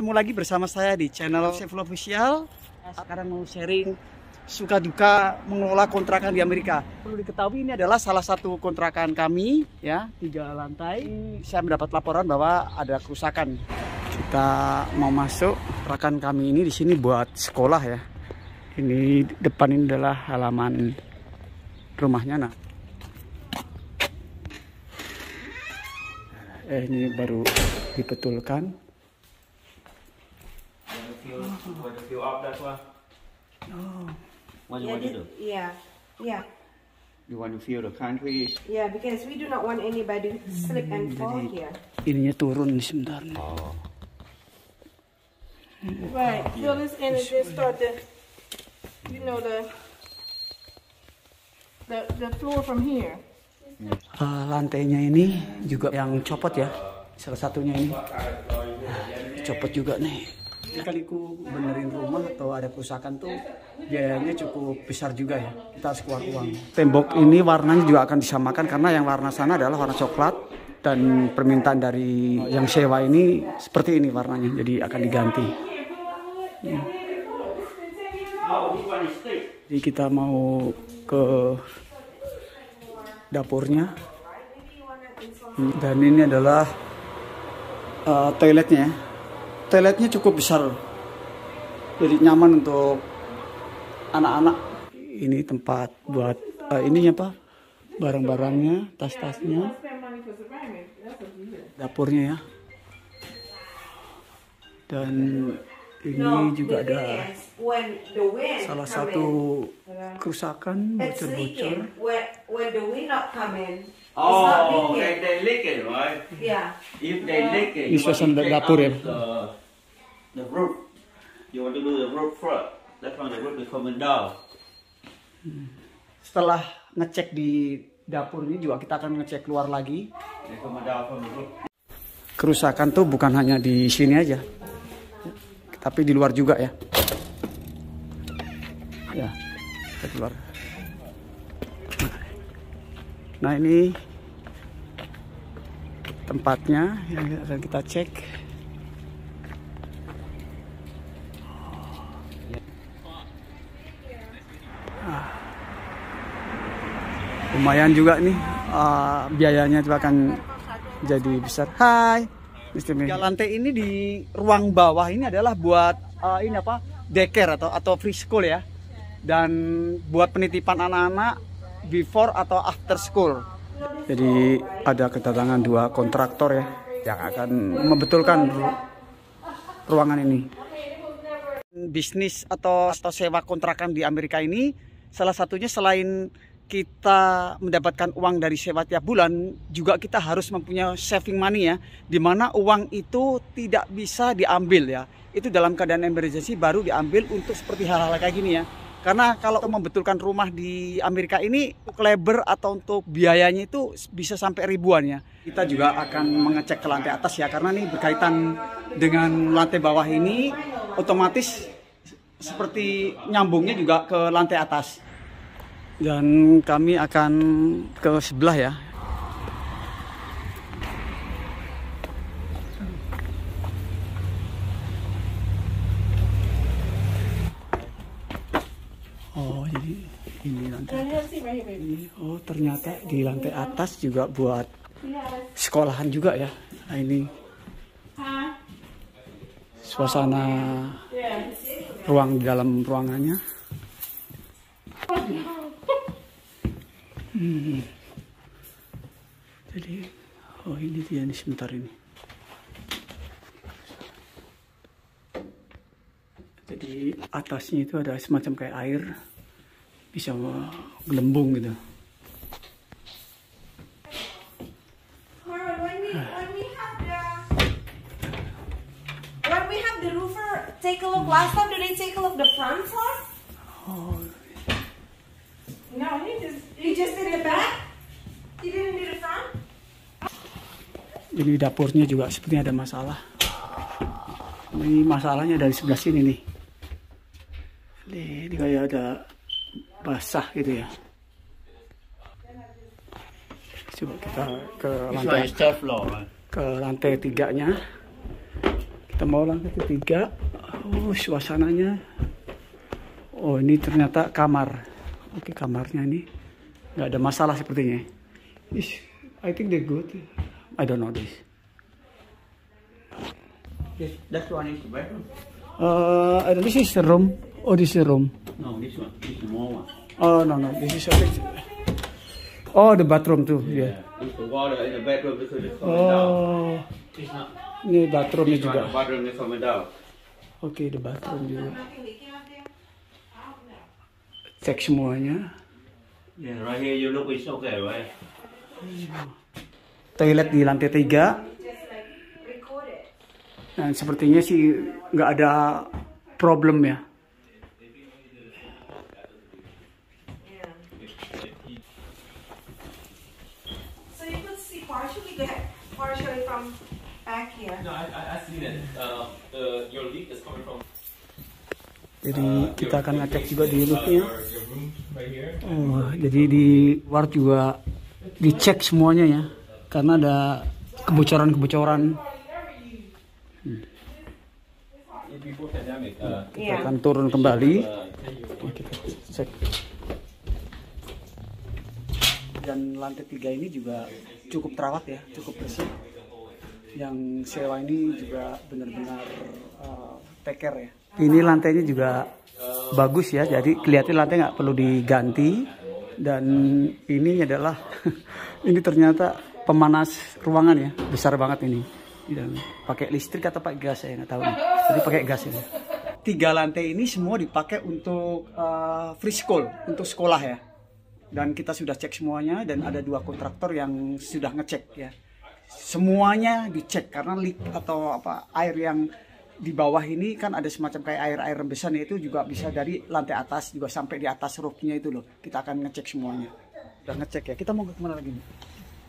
Ketemu lagi bersama saya di channel Chef Official. Sekarang mau sharing suka duka mengelola kontrakan di Amerika. Perlu diketahui ini adalah salah satu kontrakan kami, ya, 3 lantai. Saya mendapat laporan bahwa ada kerusakan. Kita mau masuk. Kontrakan kami ini di sini buat sekolah, ya. Ini depan ini adalah halaman rumahnya. Nah, ini baru dibetulkan. Want to fill up that one? Oh. What do you want to do? Yeah. You want to fill the concrete? Yeah, because we do not want anybody to slip and fall here. Ininya turun nih sebentar. Oh. Right. Fill this in and then start the floor from here. Lantainya ini juga yang copot, ya. Salah satunya ini copot juga nih. Kaliku benerin rumah atau ada kerusakan tuh biayanya cukup besar juga, ya. Kita harus keluar uang. Tembok ini warnanya juga akan disamakan karena yang warna sana adalah warna coklat dan permintaan dari yang sewa ini seperti ini warnanya, jadi akan diganti. Jadi kita mau ke dapurnya dan ini adalah toiletnya. Toiletnya cukup besar, jadi nyaman untuk anak-anak. Ini tempat buat ininya apa, barang-barangnya, tas-tasnya, dapurnya, ya. Dan ini juga ada salah satu kerusakan, bocor-bocor. When the wind not coming, Oh, they leak it, right? yeah. If they leak it, Ini suasana dapur, ya. The roof. You want to do the roof first. That's when the roof is coming down. Setelah ngecek di dapur ini juga kita akan ngecek keluar lagi. They coming down from the roof. Kerusakan tuh bukan hanya di sini aja, tapi di luar juga, ya. Ya, kita keluar. Nah, ini tempatnya yang akan kita cek. Lumayan juga nih, biayanya juga akan jadi besar. Hai, Mr. Tiga lantai ini di ruang bawah ini adalah buat ini apa, daycare atau free school, ya, dan buat penitipan anak-anak before atau after school. Jadi ada kedatangan 2 kontraktor, ya, yang akan membetulkan ruangan ini. Bisnis atau sewa kontrakan di Amerika ini salah satunya selain kita mendapatkan uang dari sewa tiap bulan, juga kita harus mempunyai saving money, ya, dimana uang itu tidak bisa diambil, ya. Itu dalam keadaan emergency baru diambil untuk seperti hal-hal kayak gini, ya. Karena kalau membetulkan rumah di Amerika ini untuk labor atau untuk biayanya itu bisa sampai ribuan, ya. Kita juga akan mengecek ke lantai atas, ya, karena ini berkaitan dengan lantai bawah ini, otomatis seperti nyambungnya juga ke lantai atas. Dan kami akan ke sebelah, ya. Oh, jadi ini lantai atas. Oh, ternyata di lantai atas juga buat sekolahan juga, ya. Nah, ini suasana ruang di dalam ruangannya. Jadi, oh, ini dia nih sebentar ini. Jadi atasnya itu ada semacam kayak air, bisa gelembung gitu. When we have the roofer take a look last time, did they take a look the front floor? Oh, No, He just did the back. He didn't do the front. ini dapurnya juga sepertinya ada masalah. Ini masalahnya dari sebelah sini nih. Ini kayak ada basah gitu, ya. Coba kita ke lantai 3-nya. Kita mau lantai ketiga. Oh, suasananya. Oh, ini ternyata kamar. Oke, kamarnya ini nggak ada masalah sepertinya. I think they're good. I don't know this. Yes, that one is the bedroom. This is the room. Oh, this is the room. No, this one. This is the small one. Oh, no. This is oh, the bathroom too. Yeah. It's the water in the bedroom because it's coming down. Oh, It's not. ini bathroomnya This one, juga. the bathroom is coming down. Oke, the bathroom juga. Cek semuanya. Yeah, right here you look, it's okay, right? Toilet di lantai 3. Dan sepertinya sih nggak ada problem ya. So you could see partially from back here. No, I see that your leak is coming from Jadi kita akan ngecek juga di roofnya. your room right here. Oh, jadi di ward juga dicek semuanya ya, karena ada kebocoran-kebocoran. Before pandemic, Kita akan turun kembali. Kita cek. Dan lantai 3 ini juga cukup terawat ya, cukup bersih. Yang sewa ini juga benar-benar take care ya. Ini lantainya juga bagus ya, jadi kelihatan lantai nggak perlu diganti. Dan ini adalah ini ternyata pemanas ruangan ya, besar banget ini. Dan pakai listrik atau pakai gas saya nggak tahu nih. Jadi pakai gas ini. 3 lantai ini semua dipakai untuk free school, untuk sekolah ya. Dan kita sudah cek semuanya dan ada 2 kontraktor yang sudah ngecek ya. Semuanya dicek karena leak atau apa air yang di bawah ini kan ada semacam kayak air rembesan itu juga bisa dari lantai atas juga sampai di atas roofnya itu loh. Kita akan ngecek semuanya. Udah ngecek ya. Kita mau ke mana lagi nih?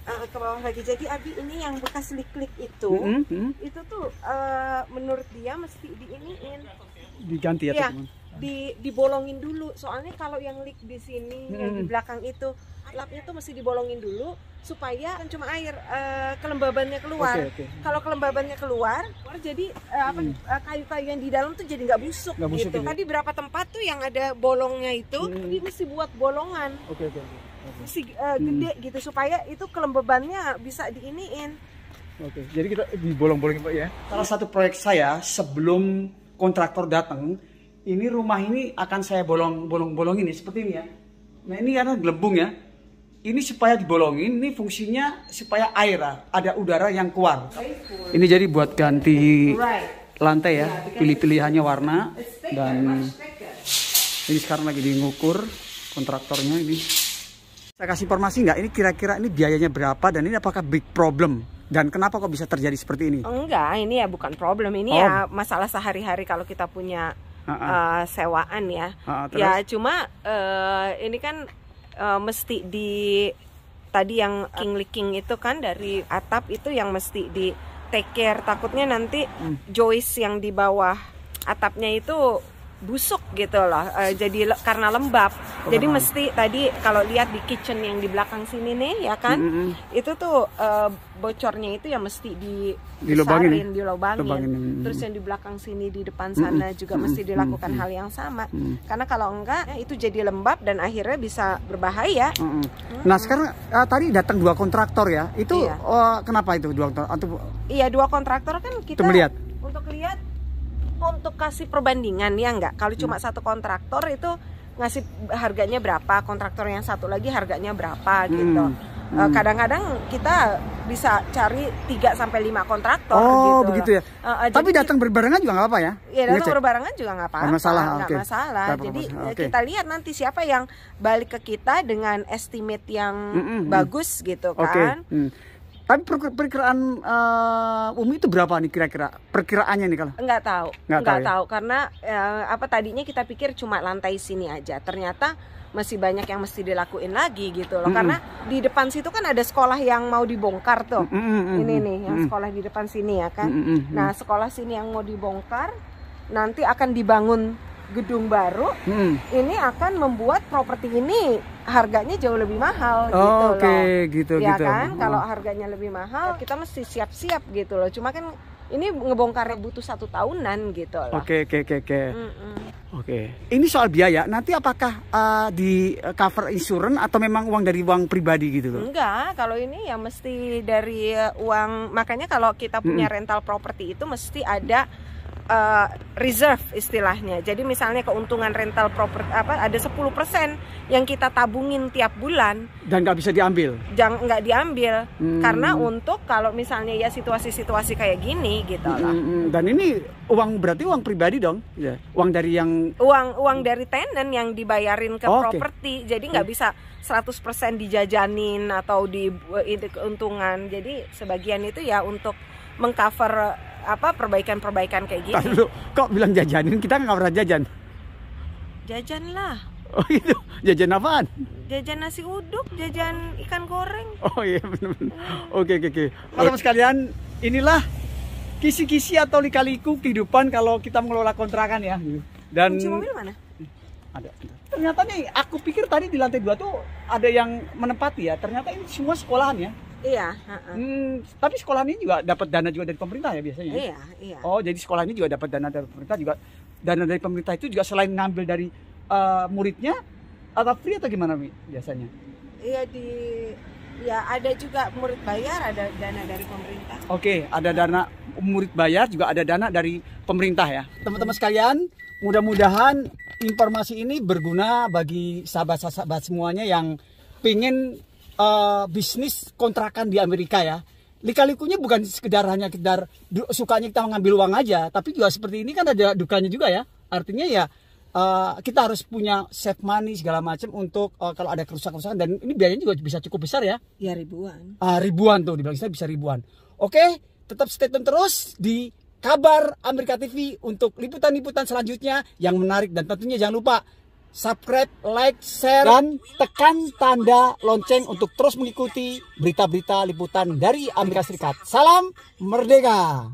Ke bawah lagi. Jadi Abi ini yang bekas lik-lik itu, itu tuh menurut dia mesti diiniin. Diganti ya, Ya, teman. dibolongin dulu. Soalnya kalau yang leak di sini, yang di belakang itu, lapnya tuh mesti dibolongin dulu supaya kan cuma air kelembabannya keluar. Oke. Kalau kelembabannya keluar, jadi kayu-kayu yang di dalam tuh jadi nggak busuk, Nggak busuk gitu. gitu. Tadi berapa tempat tuh yang ada bolongnya itu, ini mesti buat bolongan. Oke. Mesti gede gitu supaya itu kelembabannya bisa diiniin. Oke, jadi kita dibolong-bolongin Pak ya. Salah satu proyek saya sebelum kontraktor datang, ini rumah ini akan saya bolong-bolongin nih seperti ini ya. Nah ini karena gelembung ya. Ini supaya dibolongin, ini fungsinya supaya air ada udara yang keluar. Ini jadi buat ganti lantai ya, pilih-pilihannya warna dan ini sekarang lagi diukur kontraktornya ini. Saya kasih informasi nggak? Ini kira-kira ini biayanya berapa dan ini apakah big problem? Dan kenapa kok bisa terjadi seperti ini? Enggak, ini ya bukan problem. Ini ya masalah sehari-hari kalau kita punya sewaan ya. Ya cuma ini kan mesti tadi yang leaking itu kan dari atap itu yang mesti di take care. Takutnya nanti joist yang di bawah atapnya itu busuk gitu loh, jadi karena lembab. Jadi mesti tadi kalau lihat di kitchen yang di belakang sini nih ya kan, itu tuh bocornya itu ya mesti dilubangin. Terus yang di belakang sini di depan sana juga mesti dilakukan hal yang sama. Karena kalau enggak itu jadi lembab dan akhirnya bisa berbahaya. Nah sekarang tadi datang 2 kontraktor ya, itu kenapa itu 2 kontraktor? Iya 2 kontraktor kan kita untuk lihat. Untuk kasih perbandingan ya enggak, kalau cuma 1 kontraktor itu ngasih harganya berapa, kontraktor yang satu lagi harganya berapa gitu. Kadang-kadang kita bisa cari 3-5 kontraktor gitu. Oh begitu ya. Tapi jadi, datang berbarengan juga nggak apa ya? Iya datang berbarengan juga nggak apa-apa. Nggak masalah. Jadi kita lihat nanti siapa yang balik ke kita dengan estimate yang bagus gitu kan. Tapi perkiraan Umi itu berapa nih kira-kira? Perkiraannya nih kalau? Nggak tahu. Nggak tahu Karena tadinya kita pikir cuma lantai sini aja. Ternyata masih banyak yang mesti dilakuin lagi gitu loh. Karena di depan situ kan ada sekolah yang mau dibongkar tuh. Ini nih yang sekolah di depan sini ya kan. Nah sekolah sini yang mau dibongkar nanti akan dibangun gedung baru. Ini akan membuat properti ini harganya jauh lebih mahal gitu loh. Gitu. Ya kan, kalau harganya lebih mahal kita mesti siap-siap gitu loh. Cuma kan ini ngebongkarnya butuh 1 tahunan gitu loh. Oke. Oke. Ini soal biaya, nanti apakah di cover insurance atau memang uang dari uang pribadi gitu loh? Enggak, kalau ini ya mesti dari uang, makanya kalau kita punya rental property itu mesti ada reserve istilahnya. Jadi misalnya keuntungan rental property ada 10% yang kita tabungin tiap bulan dan nggak bisa diambil. Nggak diambil karena untuk kalau misalnya ya situasi-situasi kayak gini gitu lah. Dan ini berarti uang pribadi dong, ya. Uang dari yang uang dari tenant yang dibayarin ke properti. Jadi nggak bisa 100% dijajanin atau di keuntungan. Jadi sebagian itu ya untuk mengcover perbaikan-perbaikan kayak gini. Lalu, kok bilang jajanin? Kita nggak pernah jajan. Jajan lah. Oh itu, jajan apaan? Jajan nasi uduk, jajan ikan goreng. Oh iya benar-benar. Oke. Teman-teman sekalian, inilah kisi-kisi atau lika-liku kehidupan kalau kita mengelola kontrakan ya. Dan kunci mobil mana? Ada. Ternyata nih, aku pikir tadi di lantai 2 tuh ada yang menempati ya. Ternyata ini semua sekolahan ya. Iya. Tapi sekolah ini juga dapat dana juga dari pemerintah ya biasanya. Iya. Oh, jadi sekolah ini juga dapat dana dari pemerintah juga. Dana dari pemerintah itu juga selain ngambil dari muridnya atau free atau gimana biasanya? Iya ada juga murid bayar, ada dana dari pemerintah. Oke, ada dana murid bayar, juga ada dana dari pemerintah ya. Teman-teman sekalian, mudah-mudahan informasi ini berguna bagi sahabat-sahabat semuanya yang pengen bisnis kontrakan di Amerika ya. Lika-likunya bukan hanya sekedar sukanya kita mengambil uang aja, tapi juga seperti ini kan ada dukanya juga ya. Artinya ya kita harus punya save money segala macam untuk kalau ada kerusakan dan ini biayanya juga bisa cukup besar ya. Ya ribuan. Ribuan tuh dibilang bisa ribuan. Oke, tetap stay tune terus di Kabar Amerika TV untuk liputan-liputan selanjutnya yang menarik dan tentunya jangan lupa subscribe, like, share, dan tekan tanda lonceng untuk terus mengikuti berita-berita liputan dari Amerika Serikat. Salam merdeka!